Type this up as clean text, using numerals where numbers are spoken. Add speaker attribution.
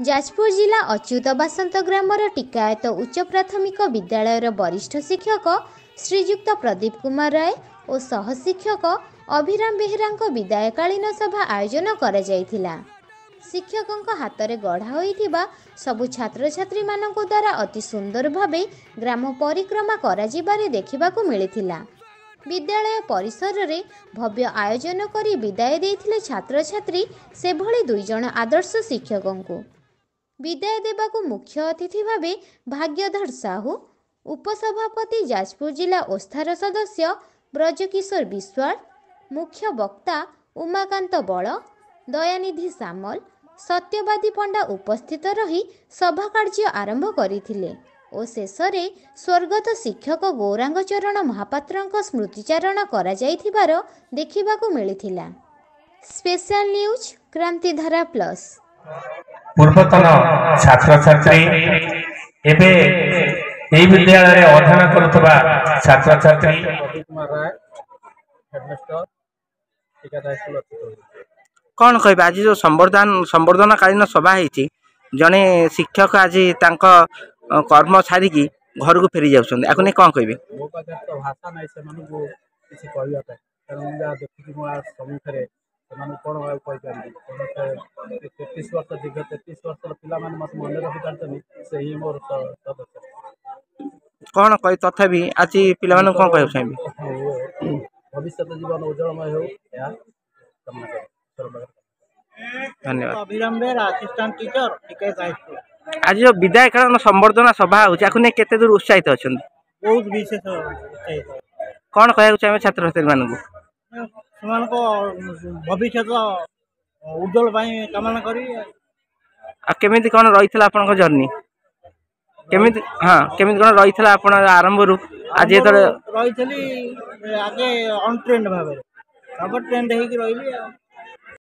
Speaker 1: जाजपुर जिला अच्युत बासंत ग्रामर टिकायत उच्च प्राथमिक विद्यालयर वरिष्ठ शिक्षक श्रीजुक्त प्रदीप कुमार राय और सहशिक्षक अभिराम बेहेरा विदायकालीन सभा आयोजन करा जायथिला। शिक्षकों हाथ में गढ़ा होइथिबा सबु छात्र छात्री मानक द्वारा अति सुंदर भावे ग्राम परिक्रमा करा जिबारे देखिबाकू मिलिथिला। विद्यालय परिसर रे भव्य आयोजन करी विदाय देथिले छात्र छात्री से भली दुई जण आदर्श शिक्षकों को विदाय देबाकू मुख्य अतिथि भावे भाग्यधर साहू, उपसभापति जाजपुर जिला ओस्थार सदस्य ब्रजकिशोर विश्वाल, मुख्य वक्ता उमाकांत बल, दयानिधि सामल, सत्यवादी पंडा उपस्थित रही सभा कार्य आरंभ करथिले और शेषरे स्वर्गत शिक्षक गौरांगचरण महापात्रଙ୍କ स्मृतिचारण करा जायथिबार देखिबाकू मिलिथिला। Special news Krantidhara plus.
Speaker 2: पूर्वतन छात्र छात्री एबे एई विद्यालय रे अध्ययन करुतबा छात्र छात्री
Speaker 3: कौन कहबे आज जो संवर्धना कालीन सभा है जने शिक्षक आज तांको कर्म छाड़ी घर को फेरी जाउछन आको ने कौन कहबे
Speaker 4: मो पाखे तो भाषा नै से मानु को किछि कहया पे कारण जा देखि मो सम्मुखरे मानु कोन कहि पारि 33 वर्ष दीर्घ 33 वर्ष पिला माने मत मन रखि जानतनी से ही मोर सदस्य
Speaker 3: कौन कहि तथापि आज पिला मानु कोन कहउ चाहिबे
Speaker 4: भविष्य जीवन उज्जवलमय हो या कामना कर।
Speaker 3: धन्यवाद।
Speaker 5: अभिराम Behera assistant teacher Tikait high school.
Speaker 3: आज जो विदाय कालीन संवर्धना सभा हो जाको ने केते दूर उत्साहित अछन
Speaker 5: बहुत विशेष उत्साहित
Speaker 3: कौन कहउ चाहिबे छात्र छात्री मानु
Speaker 5: समान को भविष्य उज्जवल पाई कामना करी
Speaker 3: आ केमिति कोन रहितला आपन जर्नी केमिति हां केमिति कोन रहितला आपन आरंभ रु आज एतरे
Speaker 5: रहितली आगे ऑन ट्रेंड भाबे अब ट्रेंड हेकी रहिली।